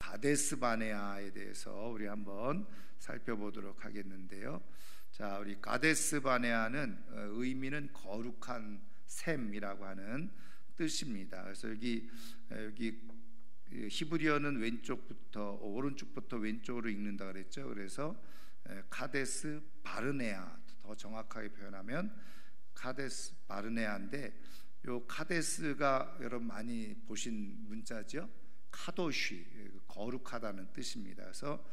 가데스 바네아에 대해서 우리 한번 살펴보도록 하겠는데요. 자, 우리 가데스 바네아는 의미는 거룩한 샘이라고 하는 뜻입니다. 그래서 여기 히브리어는 오른쪽부터 왼쪽으로 읽는다 그랬죠. 그래서 카데스 바르네아, 더 정확하게 표현하면 카데스 바르네아인데, 요 카데스가 여러분 많이 보신 문자죠. 카도쉬, 거룩하다는 뜻입니다. 그래서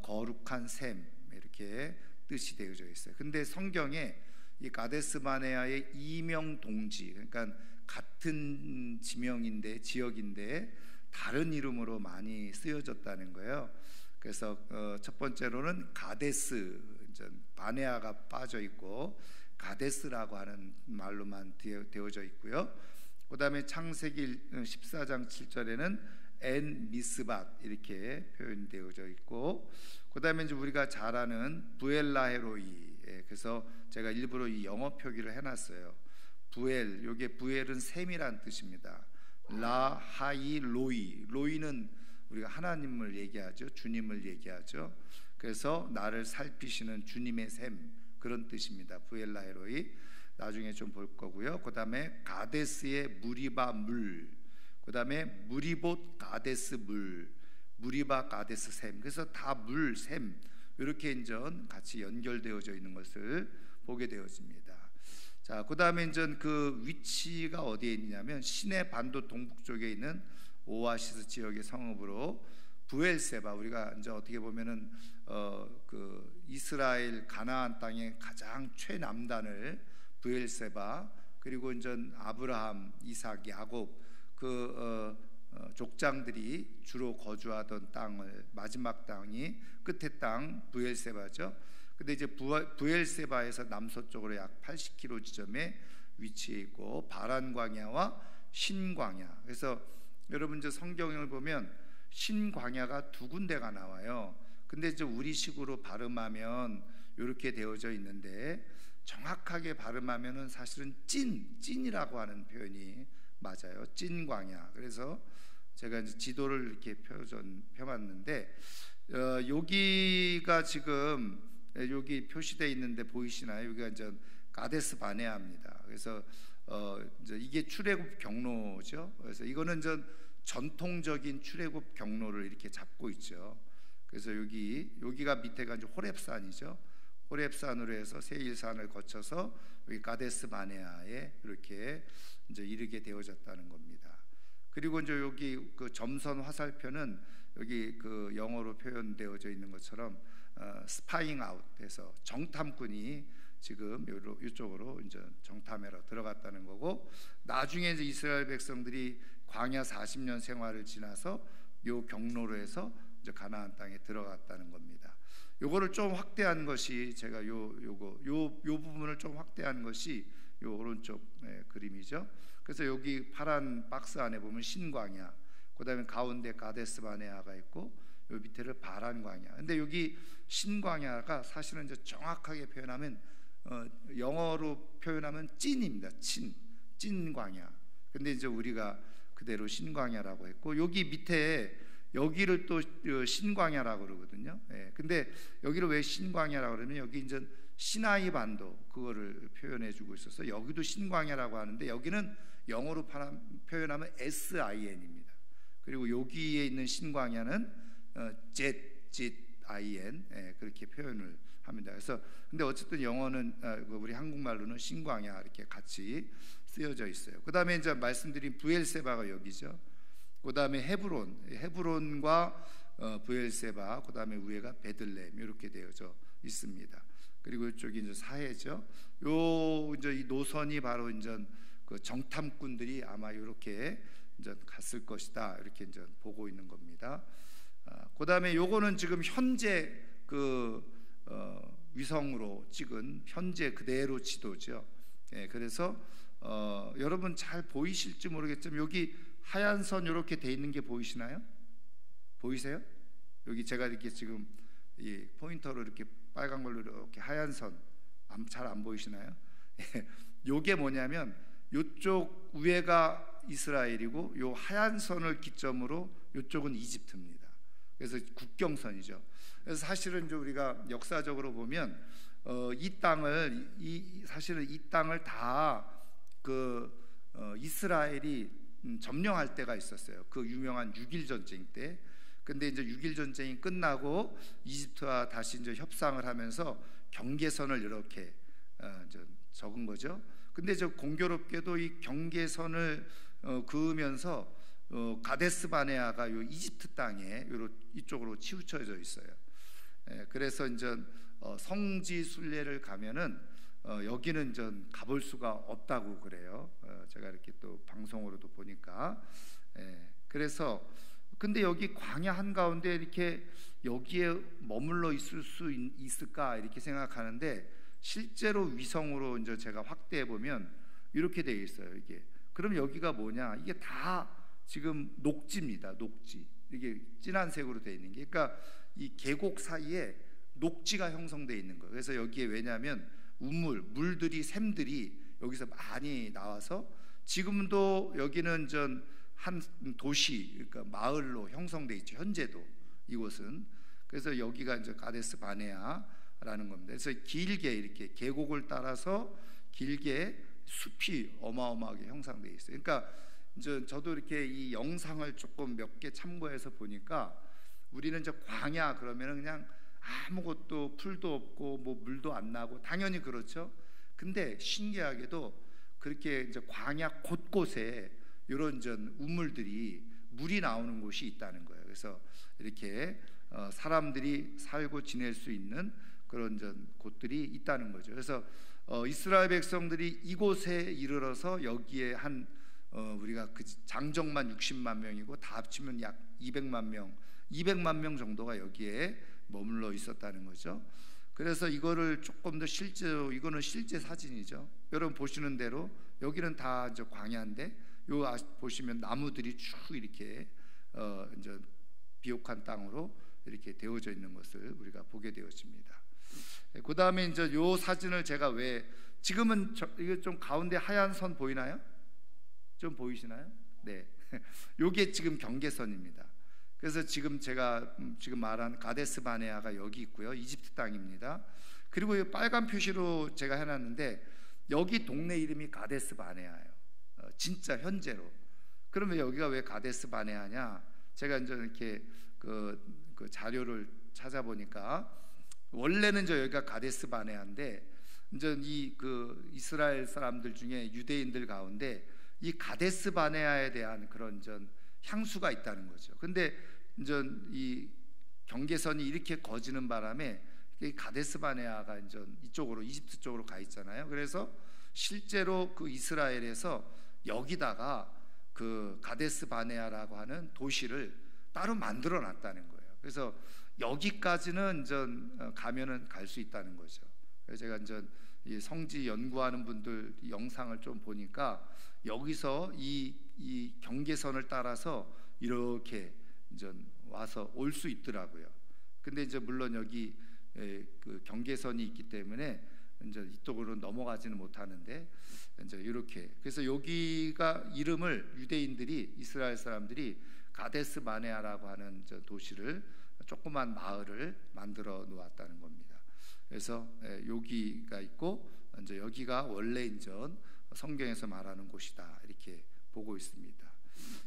거룩한 샘, 이렇게 뜻이 되어져 있어요. 근데 성경에 이 가데스 바네아의 이명 동지, 그러니까 같은 지역인데 다른 이름으로 많이 쓰여졌다는 거예요. 그래서 첫 번째로는 가데스, 바네아가 빠져 있고 가데스라고 하는 말로만 되어져 있고요. 그 다음에 창세기 14장 7절에는 엔 미스밧 이렇게 표현되어져 있고, 그 다음에 이제 우리가 잘 아는 부엘라헤로이, 그래서 제가 일부러 이 영어 표기를 해놨어요. 부엘, 요게 부엘은 샘이란 뜻입니다. 라 하이 로이, 로이는 우리가 하나님을 얘기하죠. 주님을 얘기하죠. 그래서 나를 살피시는 주님의 샘, 그런 뜻입니다. 부엘라헤로이, 나중에 좀 볼 거고요. 그 다음에 가데스의 무리바 물, 그 다음에 무리봇 가데스 물, 무리바 가데스 샘, 그래서 다 물, 샘, 이렇게 이제 같이 연결되어져 있는 것을 보게 되어집니다. 자, 그 다음에 이제 그 위치가 어디에 있냐면 시내 반도 동북 쪽에 있는 오아시스 지역의 성읍으로 부엘세바, 우리가 이제 어떻게 보면은 그 이스라엘 가나안 땅의 가장 최남단을 부엘세바, 그리고 이제 아브라함, 이삭, 야곱 족장들이 주로 거주하던 땅을, 마지막 땅이 끝의 땅 부엘세바죠. 근데 이제 부엘세바에서 남서쪽으로 약 80km 지점에 위치해 있고, 바란 광야와 신광야. 그래서 여러분 이제 성경을 보면 신광야가 두 군데가 나와요. 근데 이제 우리식으로 발음하면 이렇게 되어져 있는데, 정확하게 발음하면은 사실은 찐이라고 하는 표현이 맞아요. 찐광야. 그래서 제가 이제 지도를 이렇게 펴봤는데, 여기가 지금 여기 표시되어 있는데 보이시나요? 여기가 이제 가데스 바네아입니다. 그래서 이제 이게 출애굽 경로죠. 그래서 이거는 이제 전통적인 출애굽 경로를 이렇게 잡고 있죠. 그래서 여기가 밑에가 이제 호렙산이죠. 호렙산으로 해서 세일산을 거쳐서 여기 가데스 바네아에 이렇게 이제 이르게 되어졌다는 겁니다. 그리고 이제 여기 그 점선 화살표는 여기 그 영어로 표현되어져 있는 것처럼 스파잉 아웃해서 정탐꾼이 지금 이쪽으로 이제 정탐하러 들어갔다는 거고, 나중에 이제 이스라엘 백성들이 광야 40년 생활을 지나서 요 경로로 해서 이제 가나안 땅에 들어갔다는 겁니다. 요거를 좀 확대한 것이, 제가 요 부분을 좀 확대한 것이 요 오른쪽 그림이죠. 그래서 여기 파란 박스 안에 보면 신광야, 그다음에 가운데 가데스 바네아가 있고, 요 밑에를 바란 광야. 근데 여기 신광야가 사실은 이제 정확하게 표현하면 영어로 표현하면 찐입니다. 찐광야. 근데 이제 우리가 그대로 신광야라고 했고, 여기 밑에 여기를 또 신광야라고 그러거든요. 근데 여기를 왜 신광야라고 그러면 여기 이제 시나이 반도 그거를 표현해 주고 있어서 여기도 신광야라고 하는데, 여기는 영어로 표현하면 SIN입니다. 그리고 여기에 있는 신광야는 ZIN, 그렇게 표현을 합니다. 그래서 근데 어쨌든 영어는 우리 한국말로는 신광야 이렇게 같이 쓰여져 있어요. 그 다음에 이제 말씀드린 부엘세바가 여기죠. 그 다음에 헤브론과 부엘세바, 그 다음에 위에가 베들레헴 이렇게 되어져 있습니다. 그리고 이쪽이 이제 사해죠. 요 이제 이 노선이 바로 이제 그 정탐꾼들이 아마 이렇게 이제 갔을 것이다, 이렇게 이제 보고 있는 겁니다. 그 다음에 요거는 지금 현재 위성으로 찍은 현재 그대로 지도죠. 그래서 여러분 잘 보이실지 모르겠지만 여기 하얀 선 이렇게 돼 있는 게 보이시나요? 보이세요? 여기 제가 이렇게 지금 이 포인터로 이렇게 빨간 걸로 이렇게 하얀 선, 잘 안 보이시나요? 요게 뭐냐면 요쪽 위에가 이스라엘이고 요 하얀 선을 기점으로 요쪽은 이집트입니다. 그래서 국경선이죠. 그래서 사실은 이제 우리가 역사적으로 보면 이 땅을 사실은 이 땅을 다 이스라엘이 점령할 때가 있었어요. 그 유명한 6.1 전쟁 때. 근데 이제 6.1 전쟁이 끝나고 이집트와 다시 이제 협상을 하면서 경계선을 이렇게 적은 거죠. 근데 저 공교롭게도 이 경계선을 그으면서 가데스 바네아가 요 이집트 땅에 이쪽으로 치우쳐져 있어요. 그래서 이제 성지 순례를 가면은 여기는 전 가볼 수가 없다고 그래요. 제가 이렇게 또 방송으로도 보니까. 그래서 근데 여기 광야 한가운데 이렇게 여기에 머물러 있을 수 있을까 이렇게 생각하는데 실제로 위성으로 이제 제가 확대해 보면 이렇게 되어 있어요. 이게 그럼 여기가 뭐냐? 이게 다 지금 녹지입니다. 녹지. 이게 진한 색으로 되어 있는 게, 그러니까 이 계곡 사이에 녹지가 형성되어 있는 거예요. 그래서 여기에 왜냐하면 물들이 샘들이 여기서 많이 나와서 지금도 여기는 한 도시, 그러니까 마을로 형성되어 있죠. 현재도 이곳은. 그래서 여기가 이제 가데스 바네아라는 겁니다. 그래서 길게 이렇게 계곡을 따라서 길게 숲이 어마어마하게 형성되어 있어요. 그러니까 이제 저도 이렇게 이 영상을 조금 몇 개 참고해서 보니까 우리는 이제 광야 그러면은 그냥 아무것도 풀도 없고 뭐 물도 안 나고 당연히 그렇죠. 근데 신기하게도 그렇게 이제 광야 곳곳에 이런 우물들이 물이 나오는 곳이 있다는 거예요. 그래서 이렇게 사람들이 살고 지낼 수 있는 그런 곳들이 있다는 거죠. 그래서 이스라엘 백성들이 이곳에 이르러서 여기에 우리가 그 장정만 60만 명이고 다 합치면 약 200만 명 정도가 여기에 머물러 있었다는 거죠. 그래서 이거를 조금 더 실제로, 이거는 실제 사진이죠. 여러분 보시는 대로 여기는 다 이제 광야인데 보시면 나무들이 쭉 이렇게 이제 비옥한 땅으로 이렇게 되어져 있는 것을 우리가 보게 되었습니다. 그 다음에 이제 요 사진을 제가 왜 지금은 이거 좀 가운데 하얀 선 보이나요? 좀 보이시나요? 네, 요게 지금 경계선입니다. 그래서 지금 제가 지금 말한 가데스 바네아가 여기 있고요. 이집트 땅입니다. 그리고 이 빨간 표시로 제가 해놨는데 여기 동네 이름이 가데스 바네아예요. 진짜 현재로. 그러면 여기가 왜 가데스 바네아냐? 제가 이제 이렇게 그 자료를 찾아보니까 원래는 여기가 가데스 바네아인데 이제 이스라엘 사람들 중에 유대인들 가운데 이 가데스 바네아에 대한 그런 향수가 있다는 거죠. 근데 이제 이 경계선이 이렇게 거지는 바람에 가데스 바네아가 이제 이쪽으로 이집트 쪽으로 가 있잖아요. 그래서 실제로 그 이스라엘에서 여기다가 그 가데스 바네아라고 하는 도시를 따로 만들어 놨다는 거예요. 그래서 여기까지는 가면은 갈 수 있다는 거죠. 그래서 제가 이 성지 연구하는 분들 영상을 좀 보니까 여기서 이 경계선을 따라서 이렇게 와서 올 수 있더라고요. 근데 물론 여기 그 경계선이 있기 때문에 이쪽으로 넘어가지는 못하는데 이렇게, 그래서 여기가 이름을 유대인들이, 이스라엘 사람들이 가데스 바네아라고 하는 도시를, 조그만 마을을 만들어 놓았다는 겁니다. 그래서 여기가 있고 여기가 원래 성경에서 말하는 곳이다 이렇게 보고 있습니다.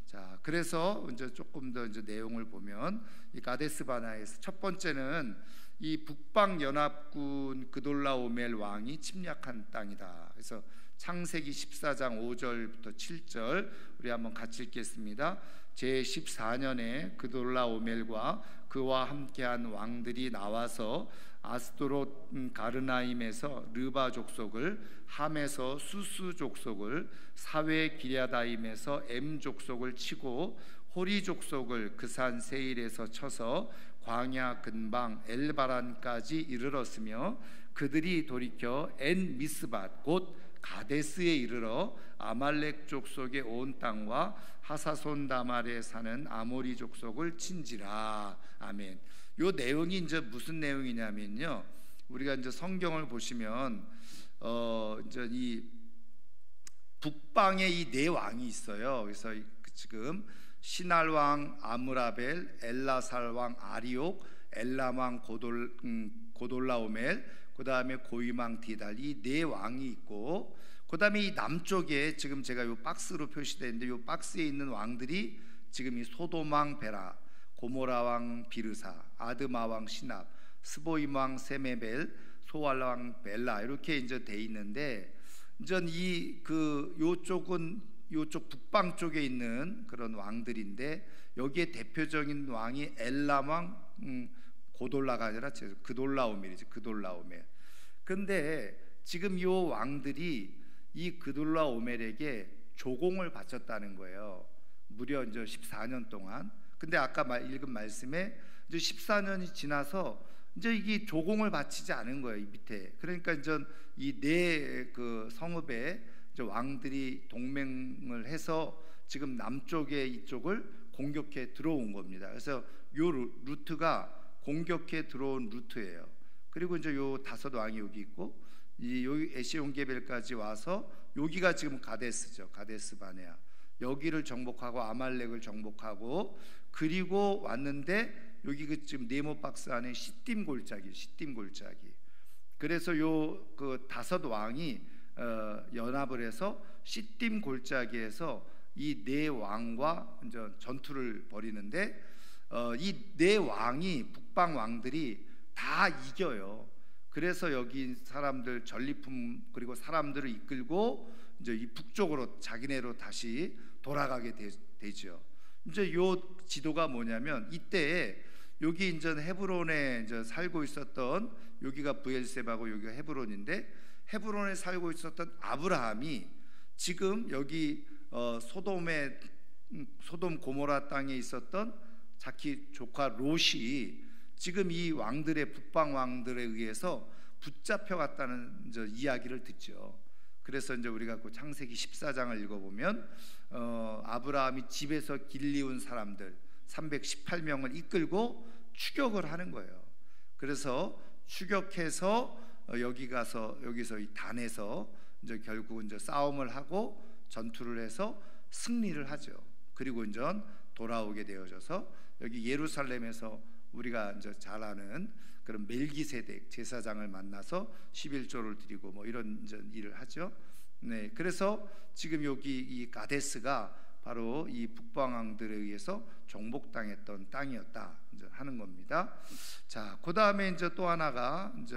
자, 그래서 조금 더 내용을 보면 이 가데스 바네아에서 첫 번째는 이 북방 연합군 그돌라오멜 왕이 침략한 땅이다. 그래서 창세기 14장 5절부터 7절 우리 한번 같이 읽겠습니다. 제14년에 그돌라오멜과 그와 함께한 왕들이 나와서 아스도롯 가르나임에서 르바 족속을, 함에서 수스 족속을, 사웨 기랴다임에서 엠 족속을 치고 호리 족속을 그 산 세일에서 쳐서 광야 근방 엘바란까지 이르렀으며 그들이 돌이켜 엔 미스밧 곧 가데스에 이르러 아말렉 족속의 온 땅과 하사손 다말에 사는 아모리 족속을 친지라. 아멘. 요 내용이 무슨 내용이냐면요, 우리가 성경을 보시면 이 북방에 이 네 왕이 있어요. 그래서 지금 시날 왕 아므라벨, 엘라살 왕 아리옥, 엘람 왕 고돌라오멜, 그 다음에 고임 왕 디달, 이 네 왕이 있고, 그 다음에 이 남쪽에 지금 제가 이 박스로 표시되어 있는데, 이 박스에 있는 왕들이 지금 이 소돔 왕 베라, 고모라 왕 비르사, 아드마 왕 시납, 스보임 왕 세메벨, 소알 왕 벨라, 이렇게 이제 돼 있는데, 이제 요쪽 북방 쪽에 있는 그런 왕들인데, 여기에 대표적인 왕이 엘람 왕 고돌라가 아니라 그돌라오멜이죠. 그돌라오멜. 근데 지금 이 왕들이 이 그돌라오멜에게 조공을 바쳤다는 거예요. 무려 이제 14년 동안. 근데 아까 읽은 말씀에 이제 14년이 지나서 이제 이게 조공을 바치지 않은 거예요, 이 밑에. 그러니까 이제 이 네 그 성읍에 이제 왕들이 동맹을 해서 지금 남쪽에 이쪽을 공격해 들어온 겁니다. 그래서 요 루트가 공격해 들어온 루트예요. 그리고 이제 요 다섯 왕이 여기 있고, 여기 에시온게벨까지 와서 여기가 지금 가데스죠. 가데스 바네아. 여기를 정복하고 아말렉을 정복하고, 그리고 왔는데 여기 그 지금 네모 박스 안에 시딤 골짜기. 그래서 요 그 다섯 왕이 연합을 해서 시딤 골짜기에서 이 네 왕과 이제 전투를 벌이는데, 이 네 왕이 북방 왕들이 다 이겨요. 그래서 여기 사람들 전리품 그리고 사람들을 이끌고 이제 이 북쪽으로 자기네로 다시 돌아가게 되죠. 이제 요 지도가 뭐냐면, 이때에 여기 이제 헤브론에 이제 살고 있었던, 여기가 브엘세바고 여기가 헤브론인데, 헤브론에 살고 있었던 아브라함이 지금 여기 소돔 고모라 땅에 있었던 자기 조카 롯이 지금 이 왕들의 북방 왕들에 의해서 붙잡혀갔다는 이야기를 듣죠. 그래서 이제 우리가 그 창세기 14장을 읽어보면 아브라함이 집에서 길리운 사람들 318명을 이끌고 추격을 하는 거예요. 그래서 추격해서 여기서 이 단에서 이제 결국 이제 싸움을 하고 전투를 해서 승리를 하죠. 그리고 이제 돌아오게 되어져서 여기 예루살렘에서 우리가 이제 잘 아는 그런 멜기세덱 제사장을 만나서 11조를 드리고 뭐 이런 이제 일을 하죠. 네, 그래서 지금 여기 이 가데스가 바로 이 북방 왕들에 의해서 정복당했던 땅이었다 이제 하는 겁니다. 자, 그 다음에 이제 또 하나가 이제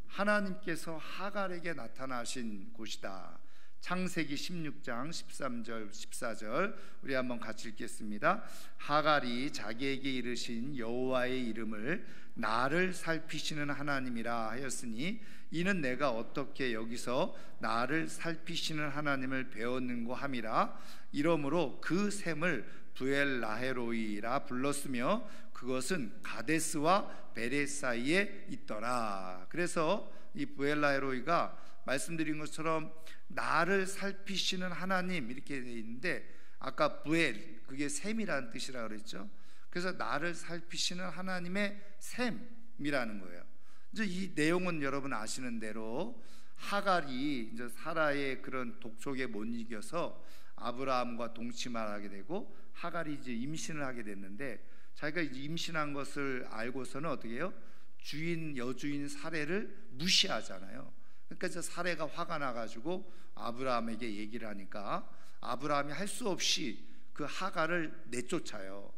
하나님께서 하갈에게 나타나신 곳이다. 창세기 16장 13절 14절 우리 한번 같이 읽겠습니다. 하갈이 자기에게 이르신 여호와의 이름을 나를 살피시는 하나님이라 하였으니 이는 내가 어떻게 여기서 나를 살피시는 하나님을 배웠는고 함이라. 이러므로 그 샘을 부엘라헤로이라 불렀으며 그것은 가데스와 베레 사이에 있더라. 그래서 이 부엘라헤로이가 말씀드린 것처럼 나를 살피시는 하나님 이렇게 되어 있는데, 아까 부엘 그게 샘이라는 뜻이라고 그랬죠. 그래서 나를 살피시는 하나님의 샘이라는 거예요. 이제 이 내용은 여러분 아시는 대로 하갈이 이제 사라의 그런 독촉에 못 이겨서 아브라함과 동침을 하게 되고, 하갈이 이제 임신을 하게 됐는데, 자기가 이제 임신한 것을 알고서는 어떻게 해요? 여주인 사례를 무시하잖아요. 그러니까 이제 사례가 화가 나가지고 아브라함에게 얘기를 하니까 아브라함이 할 수 없이 그 하갈을 내쫓아요.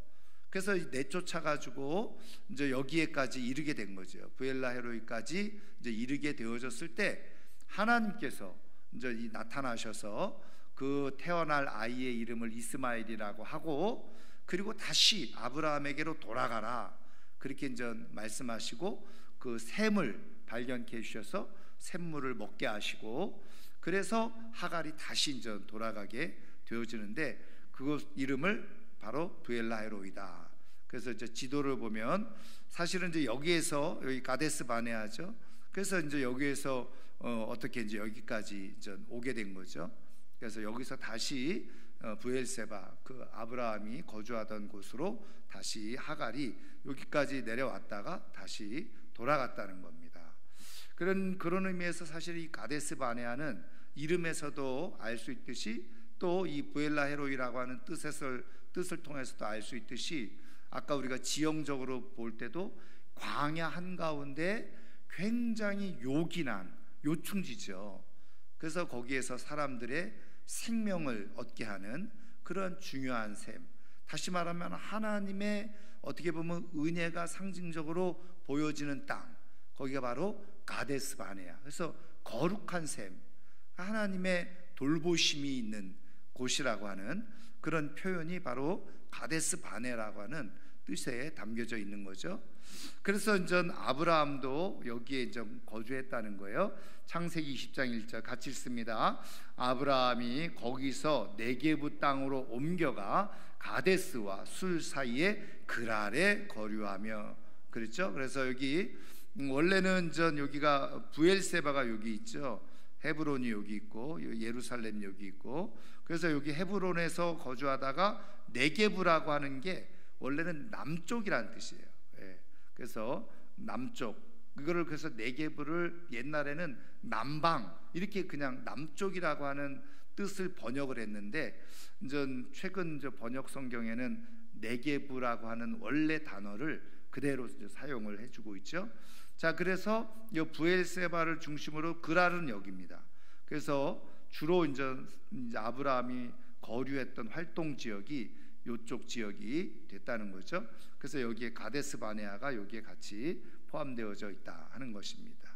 그래서 내쫓아가지고 이제 여기에까지 이르게 된 거죠. 부엘라헤로이까지 이제 이르게 되어졌을 때 하나님께서 이제 나타나셔서 그 태어날 아이의 이름을 이스마엘이라고 하고, 그리고 다시 아브라함에게로 돌아가라 그렇게 이제 말씀하시고, 그 샘을 발견케 해주셔서 샘물을 먹게 하시고, 그래서 하갈이 다시 이제 돌아가게 되어지는데, 그 이름을 바로 부엘라헤로이다. 그래서 이제 지도를 보면 사실은 이제 여기에서 여기 가데스 바네아죠. 그래서 이제 여기에서 어떻게 이제 여기까지 이제 오게 된 거죠. 그래서 여기서 다시 부엘세바 그 아브라함이 거주하던 곳으로 다시 하갈이 여기까지 내려왔다가 다시 돌아갔다는 겁니다. 그런 의미에서 사실 이 가데스 바네아는 이름에서도 알 수 있듯이 또 이 부엘라헤로이라고 하는 뜻을 통해서도 알 수 있듯이 아까 우리가 지형적으로 볼 때도 광야 한가운데 굉장히 요긴한 요충지죠. 그래서 거기에서 사람들의 생명을 얻게 하는 그런 중요한 셈, 다시 말하면 하나님의 어떻게 보면 은혜가 상징적으로 보여지는 땅, 거기가 바로 가데스 바네아. 그래서 거룩한 셈, 하나님의 돌보심이 있는 곳이라고 하는 그런 표현이 바로 가데스 바네라고 하는 뜻에 담겨져 있는 거죠. 그래서 이제 아브라함도 여기에 이제 거주했다는 거예요. 창세기 20장 1절 같이 읽습니다. 아브라함이 거기서 네게부 땅으로 옮겨가 가데스와 술 사이에 그랄에 거류하며, 그랬죠. 그래서 여기 원래는 전 여기가 부엘세바가 여기 있죠. 헤브론이 여기 있고 예루살렘 여기 있고, 그래서 여기 헤브론에서 거주하다가 네게부라고 하는 게 원래는 남쪽이라는 뜻이에요. 예. 그래서 남쪽, 이거를 그래서 네게부를 옛날에는 남방 이렇게 그냥 남쪽이라고 하는 뜻을 번역을 했는데, 이제 최근 번역 성경에는 네게부라고 하는 원래 단어를 그대로 이제 사용을 해주고 있죠. 자, 그래서 이 부엘세바를 중심으로 그랄은 여기입니다. 그래서 주로 이제 아브라함이 거류했던 활동 지역이 이쪽 지역이 됐다는 거죠. 그래서 여기에 가데스 바네아가 여기에 같이 포함되어져 있다 하는 것입니다.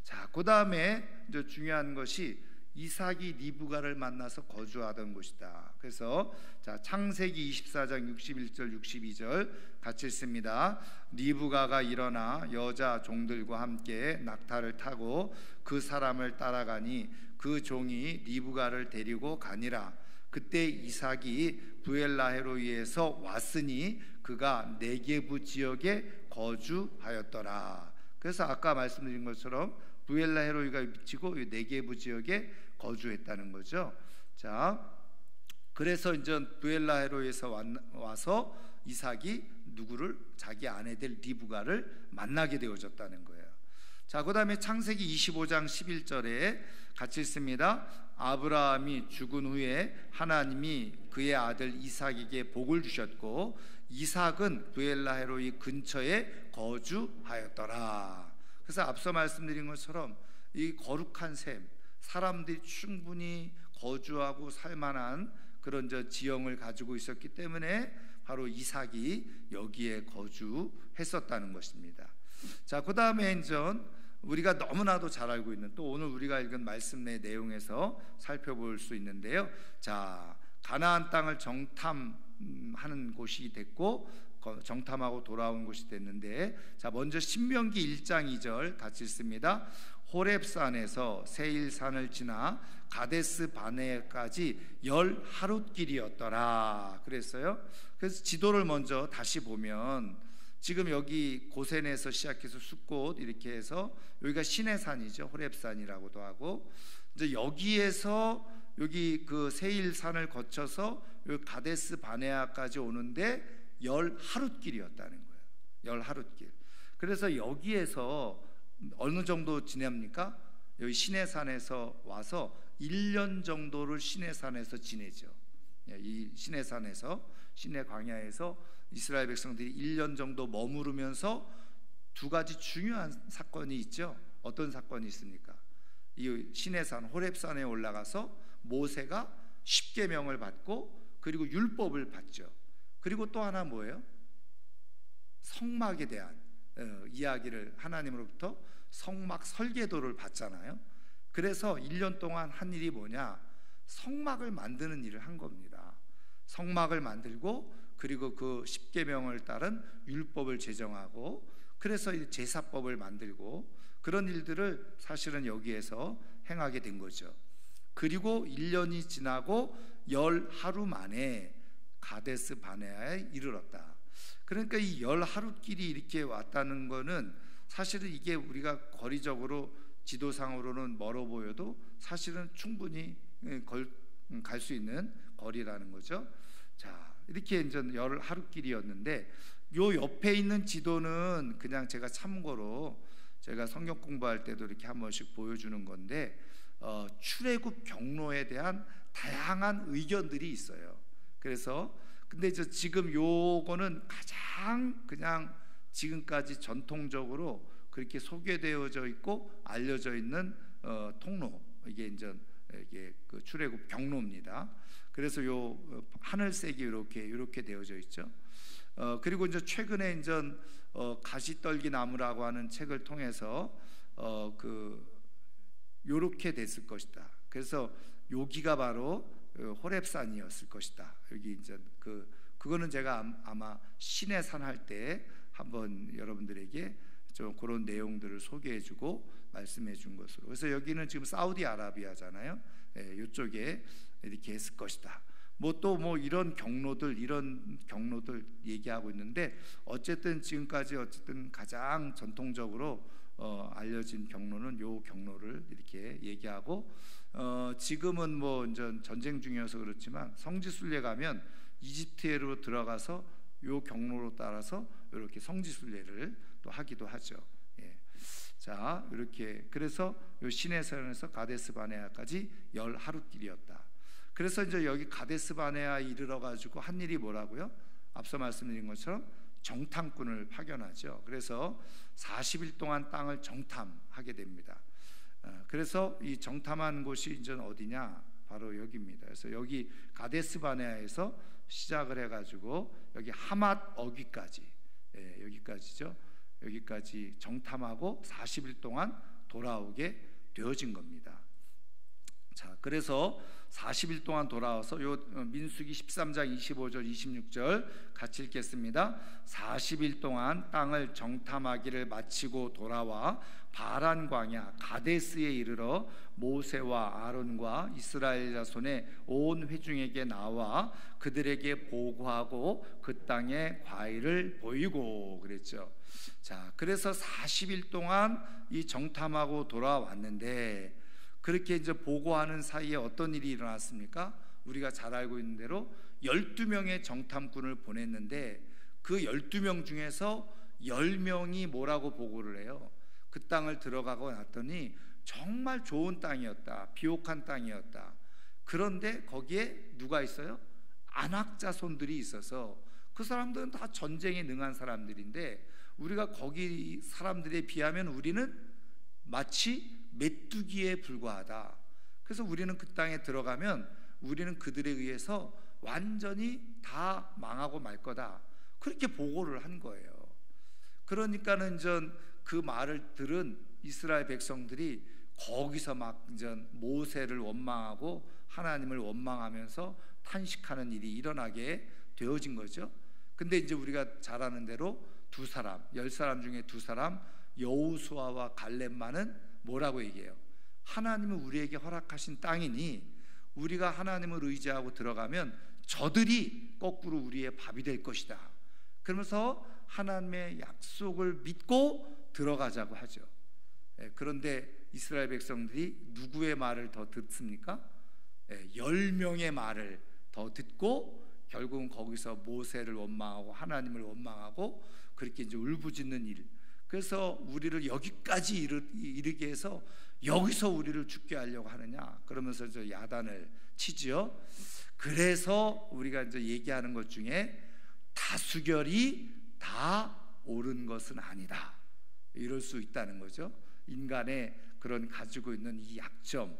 자, 그 다음에 이제 중요한 것이 이삭이 리브가를 만나서 거주하던 곳이다. 그래서 자, 창세기 24장 61절 62절 같이 읽습니다. 리브가가 일어나 여자 종들과 함께 낙타를 타고 그 사람을 따라가니 그 종이 리브가를 데리고 가니라. 그때 이삭이 부엘라헤로이에서 왔으니 그가 네게부 지역에 거주하였더라. 그래서 아까 말씀드린 것처럼 부엘라헤로이가 미치고 네게부 지역에 거주했다는 거죠. 자, 그래서 이제 부엘라헤로이에서 와서 이삭이 누구를, 자기 아내들 리브가를 만나게 되어졌다는 거예요. 자, 그 다음에 창세기 25장 11절에 같이 읽습니다. 아브라함이 죽은 후에 하나님이 그의 아들 이삭에게 복을 주셨고 이삭은 부엘라헤로이 근처에 거주하였더라. 그래서 앞서 말씀드린 것처럼 이 거룩한 셈, 사람들이 충분히 거주하고 살만한 그런 지형을 가지고 있었기 때문에 바로 이삭이 여기에 거주했었다는 것입니다. 자, 그 다음에 이제 우리가 너무나도 잘 알고 있는, 또 오늘 우리가 읽은 말씀 내 내용에서 살펴볼 수 있는데요. 자, 가나안 땅을 정탐하는 곳이 됐고 정탐하고 돌아온 곳이 됐는데, 자, 먼저 신명기 1장 2절 같이 읽습니다. 호렙산에서 세일산을 지나 가데스 바네까지 10하룻길이었더라 그랬어요. 그래서 지도를 먼저 다시 보면 지금 여기 고센에서 시작해서 숫곳 이렇게 해서 여기가 시내산이죠. 호렙산이라고도 하고, 이제 여기에서 여기 그 세일산을 거쳐서 여기 가데스 바네아까지 오는데 10하룻길이었다는 거예요. 10하룻길. 그래서 여기에서 어느 정도 지냅니까? 여기 시내산에서 와서 1년 정도를 시내산에서 지내죠. 이 시내산에서, 시내 광야에서 이스라엘 백성들이 1년 정도 머무르면서 두 가지 중요한 사건이 있죠. 어떤 사건이 있습니까? 이 시내산 호렙산에 올라가서 모세가 십계명을 받고 그리고 율법을 받죠. 그리고 또 하나 뭐예요? 성막에 대한 이야기를, 하나님으로부터 성막 설계도를 받잖아요. 그래서 1년 동안 한 일이 뭐냐? 성막을 만드는 일을 한 겁니다. 성막을 만들고 그리고 그 십계명을 따른 율법을 제정하고, 그래서 제사법을 만들고, 그런 일들을 사실은 여기에서 행하게 된 거죠. 그리고 1년이 지나고 10하루 만에 가데스 바네아에 이르렀다. 그러니까 이 10하룻길이 이렇게 왔다는 거는 사실은 이게 우리가 거리적으로 지도상으로는 멀어 보여도 사실은 충분히 갈 수 있는 거리라는 거죠. 자, 이렇게 이제 10하룻길이었는데 요 옆에 있는 지도는 그냥 제가 참고로 제가 성경 공부할 때도 이렇게 한 번씩 보여주는 건데 출애굽 경로에 대한 다양한 의견들이 있어요. 그래서 근데 지금 요거는 가장 그냥 지금까지 전통적으로 그렇게 소개되어져 있고 알려져 있는 통로, 이게 그 출애굽 경로입니다. 그래서 요 하늘색이 이렇게 되어져 있죠. 그리고 이제 최근에 가시떨기 나무라고 하는 책을 통해서 요렇게 됐을 것이다. 그래서 여기가 바로 호렙산이었을 것이다. 여기 그거는 제가 아마 신의 산 할 때 한번 여러분들에게 좀 그런 내용들을 소개해주고 말씀해준 것으로. 그래서 여기는 지금 사우디아라비아잖아요. 이쪽에 이렇게 했을 것이다. 이런 경로들 얘기하고 있는데, 어쨌든 지금까지 가장 전통적으로 알려진 경로는 요 경로를 이렇게 얘기하고, 지금은 전쟁 중이어서 그렇지만 성지순례 가면 이집트로 들어가서 요 경로로 따라서 이렇게 성지순례를 또 하기도 하죠. 자, 이렇게 그래서 요 시내산에서 가데스 바네아까지 10하루길이었다. 그래서 여기 가데스 바네아 이르러 가지고 한 일이 뭐라고요? 앞서 말씀드린 것처럼 정탐꾼을 파견하죠. 그래서 40일 동안 땅을 정탐하게 됩니다. 그래서 이 정탐한 곳이 어디냐? 바로 여기입니다. 그래서 여기 가데스 바네아에서 시작을 해가지고 여기 하맛 어귀까지, 여기까지죠. 여기까지 정탐하고 40일 동안 돌아오게 되어진 겁니다. 자, 그래서 40일 동안 돌아와서 요 민수기 13장 25절 26절 같이 읽겠습니다. 40일 동안 땅을 정탐하기를 마치고 돌아와 바란 광야 가데스에 이르러 모세와 아론과 이스라엘 자손의 온 회중에게 나와 그들에게 보고하고 그 땅의 과일을 보이고 그랬죠. 자, 그래서 40일 동안 이 정탐하고 돌아왔는데, 그렇게 보고하는 사이에 어떤 일이 일어났습니까? 우리가 잘 알고 있는 대로 12명의 정탐꾼을 보냈는데, 그 12명 중에서 10명이 뭐라고 보고를 해요? 그 땅을 들어가고 났더니 정말 좋은 땅이었다, 비옥한 땅이었다. 그런데 거기에 누가 있어요? 아낙 자손들이 있어서 그 사람들은 다 전쟁에 능한 사람들인데, 우리가 거기 사람들에 비하면 우리는 마치 메뚜기에 불과하다. 그래서 우리는 그 땅에 들어가면 우리는 그들에 의해서 완전히 다 망하고 말 거다. 그렇게 보고를 한 거예요. 그러니까는 그 말을 들은 이스라엘 백성들이 거기서 막 모세를 원망하고 하나님을 원망하면서 탄식하는 일이 일어나게 되어진 거죠. 근데 우리가 잘 아는 대로 10사람 중에 2사람 여호수아와 갈렙만은 뭐라고 얘기해요? 하나님은 우리에게 허락하신 땅이니 우리가 하나님을 의지하고 들어가면 저들이 거꾸로 우리의 밥이 될 것이다. 그러면서 하나님의 약속을 믿고 들어가자고 하죠. 그런데 이스라엘 백성들이 누구의 말을 더 듣습니까? 10명의 말을 더 듣고 결국은 거기서 모세를 원망하고 하나님을 원망하고 그렇게 울부짖는 일. 그래서 우리를 여기까지 이르게 해서 여기서 우리를 죽게 하려고 하느냐, 그러면서 야단을 치지요. 그래서 우리가 얘기하는 것 중에 다수결이 다 옳은 것은 아니다, 이럴 수 있다는 거죠. 인간의 그런 가지고 있는 이 약점,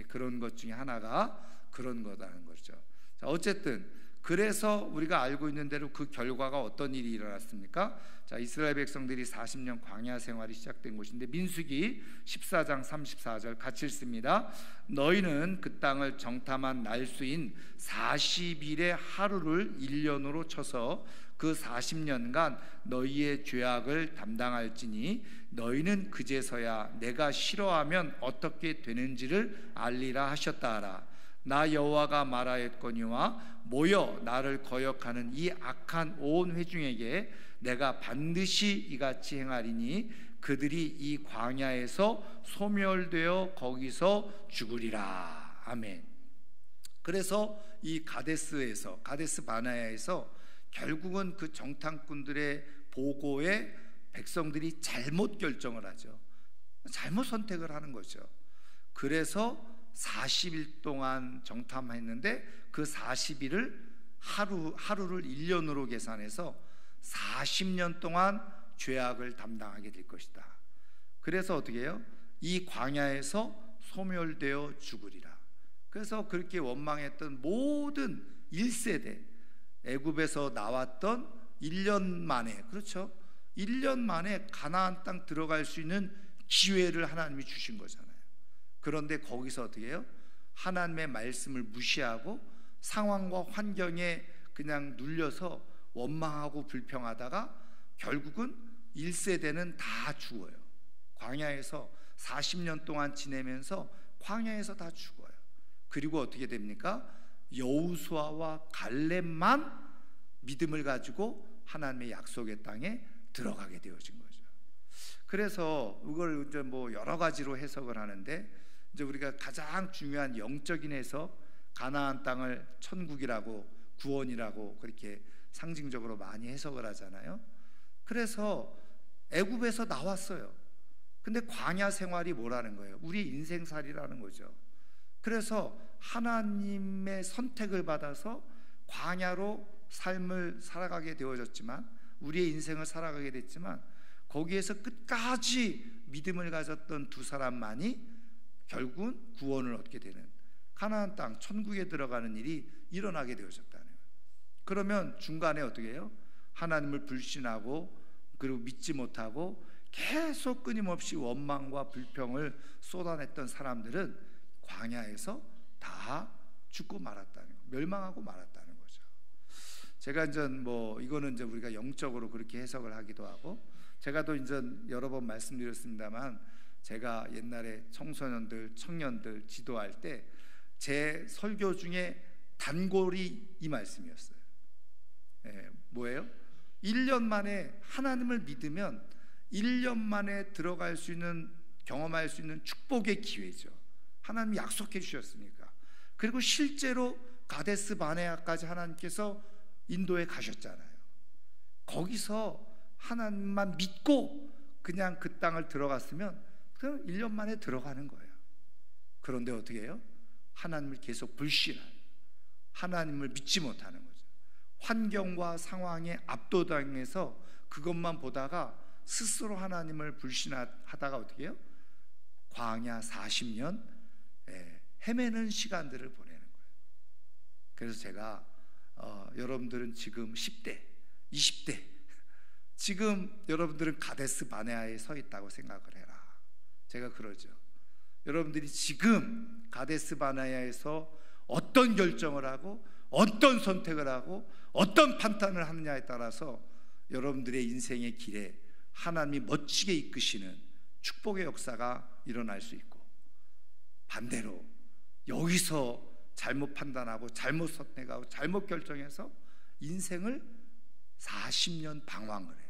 그런 것 중에 하나가 그런 거라는 거죠. 자, 어쨌든 그래서 우리가 알고 있는 대로 그 결과가 어떤 일이 일어났습니까? 자, 이스라엘 백성들이 40년 광야 생활이 시작된 곳인데, 민수기 14장 34절 같이 읽습니다. 너희는 그 땅을 정탐한 날수인 40일의 하루를 1년으로 쳐서 그 40년간 너희의 죄악을 담당할지니 너희는 그제서야 내가 싫어하면 어떻게 되는지를 알리라 하셨다 하라. 나 여호와가 말하였거니와 모여 나를 거역하는 이 악한 온 회중에게 내가 반드시 이같이 행하리니 그들이 이 광야에서 소멸되어 거기서 죽으리라. 아멘. 그래서 이 가데스 바네아에서 결국은 그 정탐꾼들의 보고에 백성들이 잘못 결정을 하죠. 잘못 선택을 하는 거죠. 그래서 40일 동안 정탐했는데 그 40일을 하루를 1년으로 계산해서 40년 동안 죄악을 담당하게 될 것이다. 그래서 어떻게 해요? 이 광야에서 소멸되어 죽으리라. 그래서 그렇게 원망했던 모든 1세대, 애굽에서 나왔던 1년 만에, 그렇죠? 1년 만에 가나안 땅 들어갈 수 있는 기회를 하나님이 주신 거잖아요. 그런데 거기서 어떻게 해요? 하나님의 말씀을 무시하고 상황과 환경에 그냥 눌려서 원망하고 불평하다가 결국은 1세대는 다 죽어요. 광야에서 40년 동안 지내면서 광야에서 다 죽어요. 그리고 어떻게 됩니까? 여호수아와 갈렙만 믿음을 가지고 하나님의 약속의 땅에 들어가게 되어진 거죠. 그래서 이걸 이제 뭐 여러 가지로 해석을 하는데, 이제 우리가 가장 중요한 영적인 해석, 가나안 땅을 천국이라고, 구원이라고 그렇게 상징적으로 많이 해석을 하잖아요. 그래서 애굽에서 나왔어요. 근데 광야 생활이 뭐라는 거예요? 우리 인생살이라는 거죠. 그래서 하나님의 선택을 받아서 광야로 삶을 살아가게 되어졌지만, 우리의 인생을 살아가게 됐지만, 거기에서 끝까지 믿음을 가졌던 두 사람만이 결국은 구원을 얻게 되는, 가나안 땅 천국에 들어가는 일이 일어나게 되어졌다는 거예요. 그러면 중간에 어떻게 해요? 하나님을 불신하고 그리고 믿지 못하고 계속 끊임없이 원망과 불평을 쏟아냈던 사람들은 광야에서 다 죽고 말았다는 거예요. 멸망하고 말았다는 거죠. 제가 이제 뭐 이거는 이제 우리가 영적으로 그렇게 해석을 하기도 하고, 제가 또 이제 여러 번 말씀드렸습니다만, 제가 옛날에 청소년들, 청년들 지도할 때 제 설교 중에 단골이 이 말씀이었어요. 뭐예요? 1년 만에 하나님을 믿으면 1년 만에 들어갈 수 있는, 경험할 수 있는 축복의 기회죠. 하나님이 약속해 주셨으니까. 그리고 실제로 가데스 바네아까지 하나님께서 인도에 가셨잖아요. 거기서 하나님만 믿고 그냥 그 땅을 들어갔으면 그냥 1년 만에 들어가는 거예요. 그런데 어떻게 해요? 하나님을 계속 불신하는, 하나님을 믿지 못하는 거죠. 환경과 상황에 압도당해서 그것만 보다가 스스로 하나님을 불신하다가 어떻게 해요? 광야 40년 헤매는 시간들을 보내는 거예요. 그래서 제가 여러분들은 지금 10대, 20대, 지금 여러분들은 가데스 바네아에 서 있다고 생각을 해라. 제가 그러죠. 여러분들이 지금 가데스 바네아에서 어떤 결정을 하고 어떤 선택을 하고 어떤 판단을 하느냐에 따라서 여러분들의 인생의 길에 하나님이 멋지게 이끄시는 축복의 역사가 일어날 수 있고, 반대로 여기서 잘못 판단하고 잘못 선택하고 잘못 결정해서 인생을 40년 방황을 해.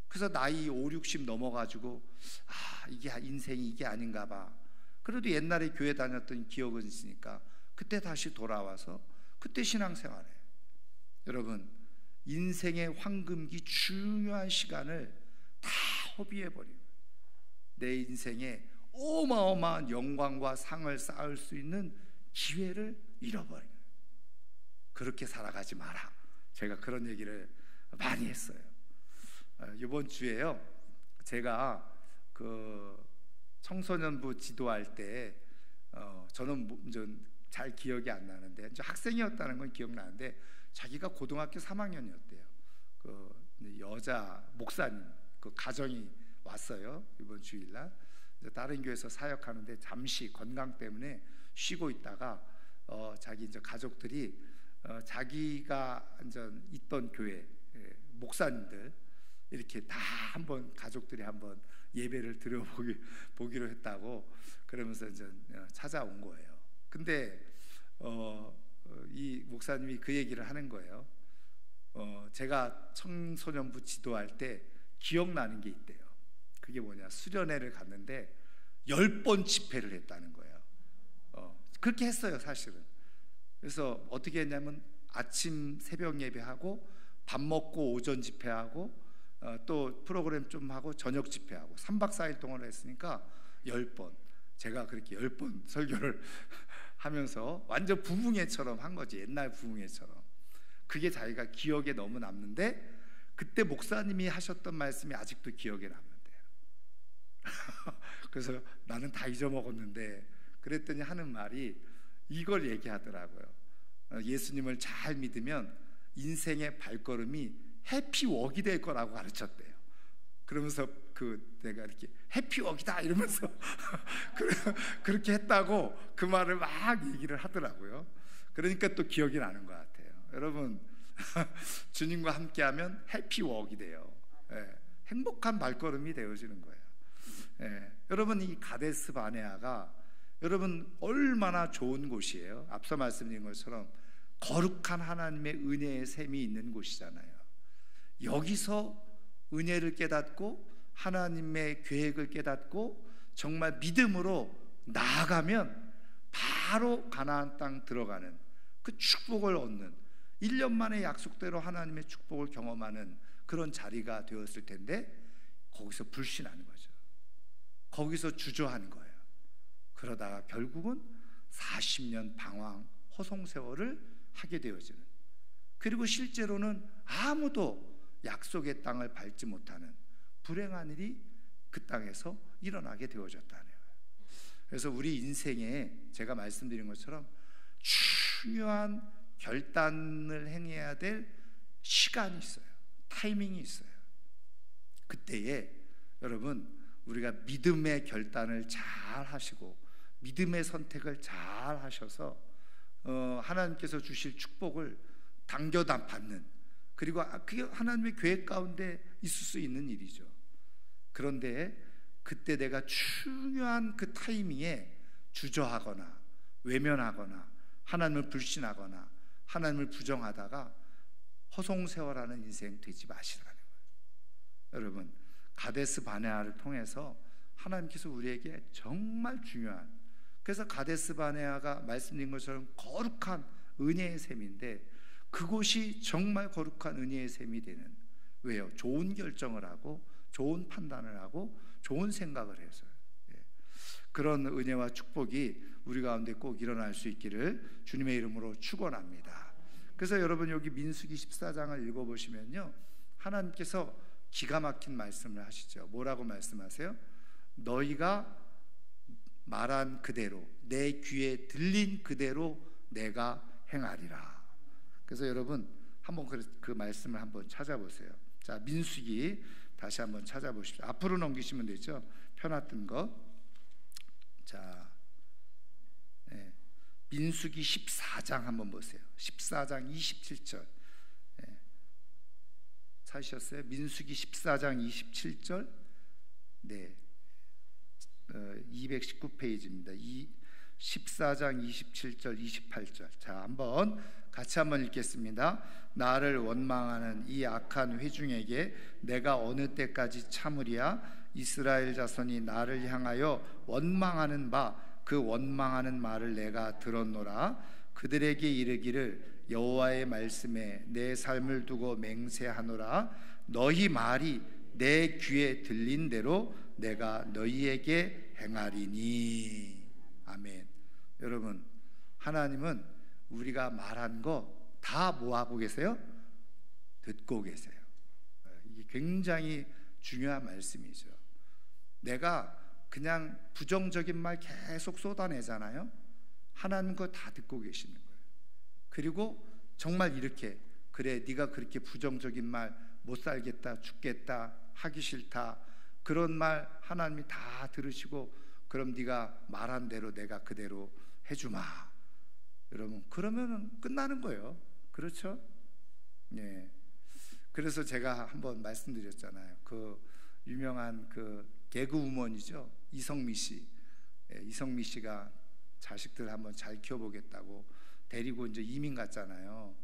그래서 나이 5, 60 넘어가지고 이게 인생이 이게 아닌가 봐. 그래도 옛날에 교회 다녔던 기억은 있으니까 그때 다시 돌아와서 그때 신앙생활해. 여러분, 인생의 황금기 중요한 시간을 다 허비해버리고 내 인생에 어마어마한 영광과 상을 쌓을 수 있는 기회를 잃어버리는, 그렇게 살아가지 마라. 제가 그런 얘기를 많이 했어요. 이번 주에요, 제가 그 청소년부 지도할 때 저는 잘 기억이 안 나는데, 이제 학생이었다는 건 기억나는데 자기가 고등학교 3학년이었대요. 그 여자 목사님 그 가정이 왔어요. 이번 주일날 다른 교회에서 사역하는데 잠시 건강 때문에 쉬고 있다가 자기 이제 가족들이 자기가 이제 있던 교회 목사님들 이렇게 다 한번 가족들이 한번 예배를 드려보기로 했다고 그러면서 이제 찾아온 거예요. 근데 이 목사님이 그 얘기를 하는 거예요. 제가 청소년부 지도할 때 기억나는 게 있대요. 그게 뭐냐, 수련회를 갔는데 10번 집회를 했다는 거예요. 그렇게 했어요, 사실은. 그래서 어떻게 했냐면 아침 새벽 예배하고 밥 먹고 오전 집회하고 또 프로그램 좀 하고 저녁 집회하고 3박 4일 동안 했으니까 10번. 제가 그렇게 10번 설교를 하면서 완전 부흥회처럼 한 거지, 옛날 부흥회처럼. 그게 자기가 기억에 너무 남는데 그때 목사님이 하셨던 말씀이 아직도 기억에 남는데요. 그래서 나는 다 잊어먹었는데, 그랬더니 하는 말이 이걸 얘기하더라고요. 예수님을 잘 믿으면 인생의 발걸음이 해피웍이 될 거라고 가르쳤대요. 그러면서 내가 이렇게 해피웍이다 이러면서 그렇게 했다고 그 말을 막 얘기를 하더라고요. 그러니까 또 기억이 나는 것 같아요. 여러분, 주님과 함께하면 해피웍이 돼요. 행복한 발걸음이 되어지는 거예요. 여러분, 이 가데스 바네아가 여러분 얼마나 좋은 곳이에요. 앞서 말씀드린 것처럼 거룩한 하나님의 은혜의 샘이 있는 곳이잖아요. 여기서 은혜를 깨닫고 하나님의 계획을 깨닫고 정말 믿음으로 나아가면 바로 가나안 땅 들어가는 그 축복을 얻는, 1년 만에 약속대로 하나님의 축복을 경험하는 그런 자리가 되었을 텐데, 거기서 불신하는 거죠. 거기서 주저하는 거예요. 그러다가 결국은 40년 방황 허송세월을 하게 되어지는, 그리고 실제로는 아무도 약속의 땅을 밟지 못하는 불행한 일이 그 땅에서 일어나게 되어졌다는 거예요. 그래서 우리 인생에 제가 말씀드린 것처럼 중요한 결단을 행해야 될 시간이 있어요. 타이밍이 있어요. 그때에 여러분, 우리가 믿음의 결단을 잘 하시고 믿음의 선택을 잘 하셔서 하나님께서 주실 축복을 당겨다 받는, 그리고 그게 하나님의 계획 가운데 있을 수 있는 일이죠. 그런데 그때 내가 중요한 그 타이밍에 주저하거나 외면하거나 하나님을 불신하거나 하나님을 부정하다가 허송세월하는 인생 되지 마시라는 거예요. 여러분, 가데스 바네아를 통해서 하나님께서 우리에게 정말 중요한, 그래서 가데스 바네아가 말씀드린 것처럼 거룩한 은혜의 샘인데, 그곳이 정말 거룩한 은혜의 샘이 되는, 왜요? 좋은 결정을 하고 좋은 판단을 하고 좋은 생각을 해서요. 그런 은혜와 축복이 우리 가운데 꼭 일어날 수 있기를 주님의 이름으로 축원합니다. 그래서 여러분, 여기 민수기 14장을 읽어보시면요, 하나님께서 기가 막힌 말씀을 하시죠. 뭐라고 말씀하세요? 너희가 말한 그대로, 내 귀에 들린 그대로 내가 행하리라. 그래서 여러분, 한번 그 말씀을 한번 찾아보세요. 자, 민수기 다시 한번 찾아보십시오. 앞으로 넘기시면 되죠. 펴놨던 거. 자, 민수기 14장 한번 보세요. 14장 27절. 찾으셨어요? 민수기 14장 27절. 네, 219페이지입니다. 14장 27절 28절. 자, 같이 한번 읽겠습니다. 나를 원망하는 이 악한 회중에게 내가 어느 때까지 참으리야? 이스라엘 자손이 나를 향하여 원망하는 바 그 원망하는 말을 내가 들었노라. 그들에게 이르기를 여호와의 말씀에 내 삶을 두고 맹세하노라. 너희 말이 내 귀에 들린 대로 내가 너희에게 행하리니. 아멘. 여러분, 하나님은 우리가 말한 거 다 뭐하고 계세요? 듣고 계세요. 이게 굉장히 중요한 말씀이죠. 내가 그냥 부정적인 말 계속 쏟아내잖아요. 하나님 거 다 듣고 계시는 거예요. 그리고 정말 이렇게, 그래 네가 그렇게 부정적인 말, 못 살겠다, 죽겠다, 하기 싫다, 그런 말 하나님이 다 들으시고, 그럼 네가 말한 대로 내가 그대로 해주마. 여러분, 그러면 끝나는 거예요. 그렇죠? 예. 그래서 제가 한번 말씀드렸잖아요. 그 유명한 그 개그우먼이죠, 이성미 씨. 예, 이성미 씨가 자식들 한번 잘 키워보겠다고 데리고 이제 이민 갔잖아요.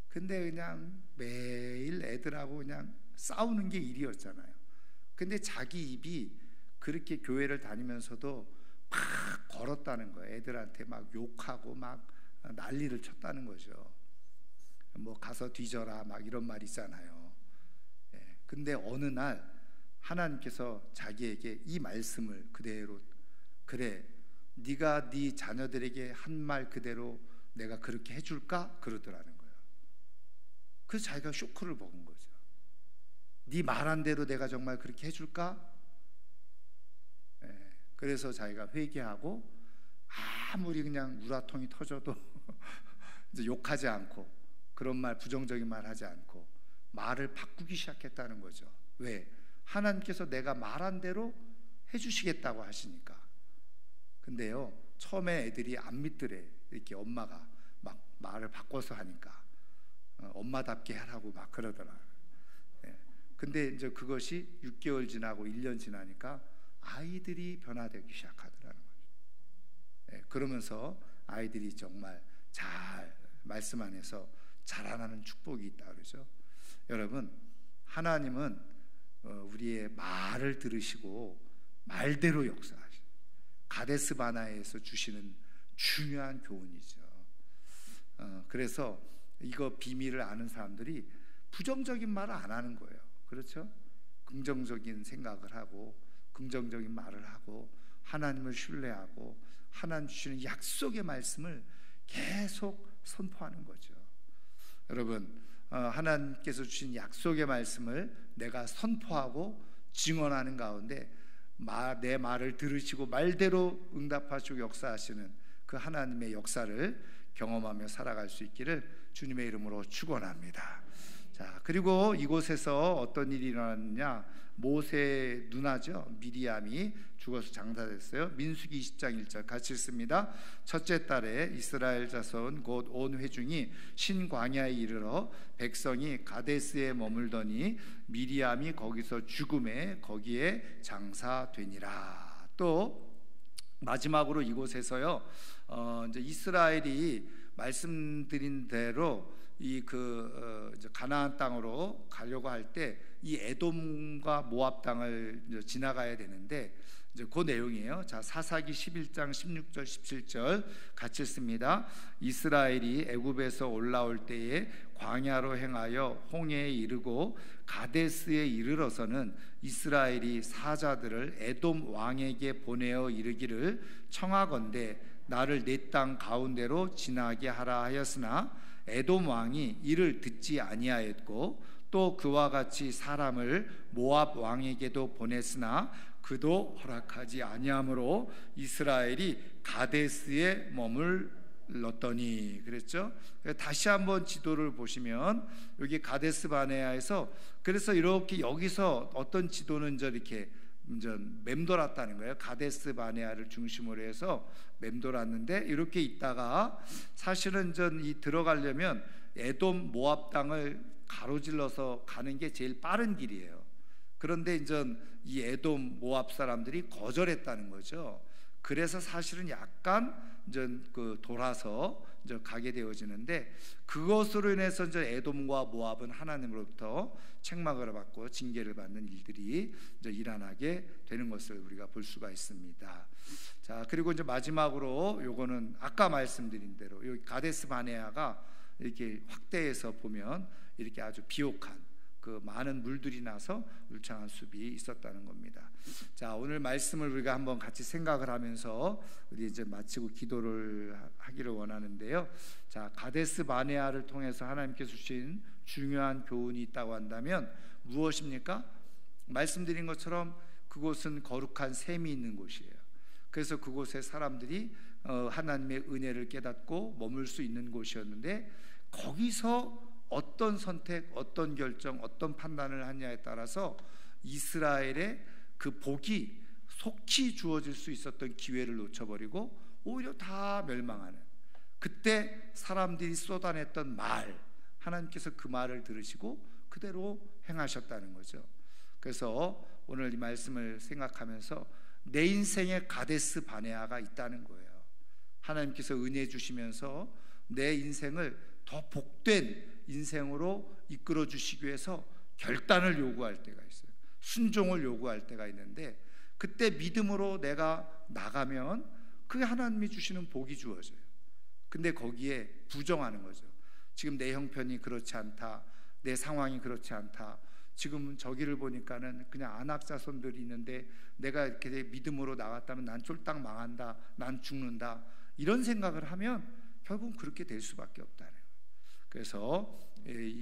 근데 그냥 매일 애들하고 그냥 싸우는 게 일이었잖아요. 근데 자기 입이 그렇게 교회를 다니면서도 막 걸었다는 거예요. 애들한테 막 욕하고 막 난리를 쳤다는 거죠. 뭐 가서 뒤져라 막 이런 말 있잖아요. 예, 근데 어느 날 하나님께서 자기에게 이 말씀을 그대로, 그래 네가 네 자녀들에게 한 말 그대로 내가 그렇게 해줄까? 그러더라는 거예요. 그래서 자기가 쇼크를 먹은 거죠. 네 말한 대로 내가 정말 그렇게 해줄까? 그래서 자기가 회개하고 아무리 그냥 우라통이 터져도 이제 욕하지 않고 그런 말, 부정적인 말 하지 않고 말을 바꾸기 시작했다는 거죠. 왜? 하나님께서 내가 말한 대로 해주시겠다고 하시니까. 근데요, 처음에 애들이 안 믿더래. 이렇게 엄마가 막 말을 바꿔서 하니까 엄마답게 하라고 막 그러더라. 근데 이제 그것이 6개월 지나고 1년 지나니까 아이들이 변화되기 시작하더라는 거죠. 그러면서 아이들이 정말 잘 말씀 안에서 자라나는 축복이 있다 그러죠. 여러분, 하나님은 우리의 말을 들으시고 말대로 역사하시죠. 가데스 바네아에서 주시는 중요한 교훈이죠. 그래서 이거 비밀을 아는 사람들이 부정적인 말을 안 하는 거예요. 그렇죠? 긍정적인 생각을 하고 긍정적인 말을 하고 하나님을 신뢰하고 하나님 주시는 약속의 말씀을 계속 선포하는 거죠. 여러분, 하나님께서 주신 약속의 말씀을 내가 선포하고 증언하는 가운데 내 말을 들으시고 말대로 응답하시고 역사하시는 그 하나님의 역사를 경험하며 살아갈 수 있기를 주님의 이름으로 축원합니다. 자, 그리고 이곳에서 어떤 일이 일어났느냐? 모세의 누나죠, 미리암이 죽어서 장사됐어요. 민수기 20장 1절 같이 읽습니다. 첫째 달에 이스라엘 자손 곧 온 회중이 신광야에 이르러 백성이 가데스에 머물더니 미리암이 거기서 죽음에 거기에 장사되니라. 또 마지막으로 이곳에서요, 이제 이스라엘이 말씀드린 대로 이제 가나안 땅으로 가려고 할 때 이 에돔과 모압 땅을 지나가야 되는데 이제 그 내용이에요. 자, 사사기 11장 16절 17절 같이 읽습니다. 이스라엘이 애굽에서 올라올 때에 광야로 행하여 홍해에 이르고 가데스에 이르러서는 이스라엘이 사자들을 에돔 왕에게 보내어 이르기를 청하건대 나를 내 땅 가운데로 지나게 하라 하였으나 에돔 왕이 이를 듣지 아니하였고 또 그와 같이 사람을 모압 왕에게도 보냈으나 그도 허락하지 아니하므로 이스라엘이 가데스에 머물렀더니 그랬죠. 다시 한번 지도를 보시면 여기 가데스 바네아에서 그래서 이렇게 여기서 어떤 지도는 이렇게 맴돌았다는 거예요. 가데스 바네아를 중심으로 해서 맴돌았는데 이렇게 있다가 사실은 이 들어가려면 에돔 모압 땅을 가로질러서 가는 게 제일 빠른 길이에요. 그런데 이제 이 에돔 모압 사람들이 거절했다는 거죠. 그래서 사실은 약간 이제 돌아서 이제 가게 되어지는데 그것으로 인해서 이제 에돔과 모압은 하나님으로부터 책망을 받고 징계를 받는 일들이 이제 일어나게 되는 것을 우리가 볼 수가 있습니다. 자, 그리고 이제 마지막으로 요거는 아까 말씀드린 대로 여기 가데스 바네아가 이렇게 확대해서 보면 이렇게 아주 비옥한 그 많은 물들이 나서 울창한 숲이 있었다는 겁니다. 자, 오늘 말씀을 우리가 한번 같이 생각을 하면서 우리 이제 마치고 기도를 하기를 원하는데요. 자, 가데스 바네아를 통해서 하나님께서 주신 중요한 교훈이 있다고 한다면 무엇입니까? 말씀드린 것처럼 그곳은 거룩한 샘이 있는 곳이에요. 그래서 그곳에 사람들이 하나님의 은혜를 깨닫고 머물 수 있는 곳이었는데 거기서 어떤 선택, 어떤 결정, 어떤 판단을 하냐에 따라서 이스라엘의 그 복이 속히 주어질 수 있었던 기회를 놓쳐버리고 오히려 다 멸망하는, 그때 사람들이 쏟아냈던 말, 하나님께서 그 말을 들으시고 그대로 행하셨다는 거죠. 그래서 오늘 이 말씀을 생각하면서 내 인생에 가데스 바네아가 있다는 거예요. 하나님께서 은혜 주시면서 내 인생을 더 복된 인생으로 이끌어 주시기 위해서 결단을 요구할 때가 있어요. 순종을 요구할 때가 있는데 그때 믿음으로 내가 나가면 그게 하나님이 주시는 복이 주어져요. 근데 거기에 부정하는 거죠. 지금 내 형편이 그렇지 않다, 내 상황이 그렇지 않다, 지금 저기를 보니까는 그냥 안악자손들이 있는데 내가 이렇게 믿음으로 나갔다면 난 쫄딱 망한다, 난 죽는다, 이런 생각을 하면 결국은 그렇게 될 수밖에 없다는 거예요. 그래서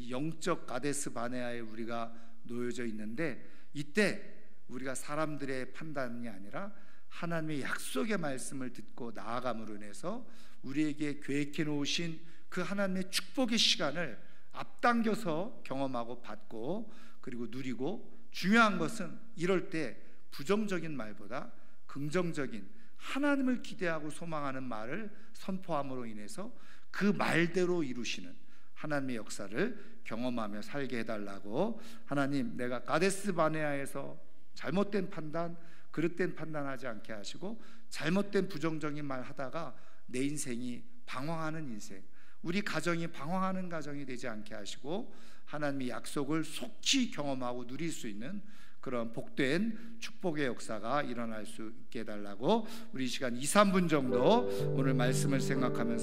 영적 가데스 바네아에 우리가 놓여져 있는데, 이때 우리가 사람들의 판단이 아니라 하나님의 약속의 말씀을 듣고 나아감으로 인해서 우리에게 계획해 놓으신 그 하나님의 축복의 시간을 앞당겨서 경험하고 받고 그리고 누리고, 중요한 것은 이럴 때 부정적인 말보다 긍정적인 하나님을 기대하고 소망하는 말을 선포함으로 인해서 그 말대로 이루시는 하나님의 역사를 경험하며 살게 해달라고, 하나님 내가 가데스 바네아에서 잘못된 판단, 그릇된 판단하지 않게 하시고 잘못된 부정적인 말 하다가 내 인생이 방황하는 인생, 우리 가정이 방황하는 가정이 되지 않게 하시고 하나님의 약속을 속히 경험하고 누릴 수 있는 그런 복된 축복의 역사가 일어날 수 있게 해달라고, 우리 시간 2, 3분 정도 오늘 말씀을 생각하면서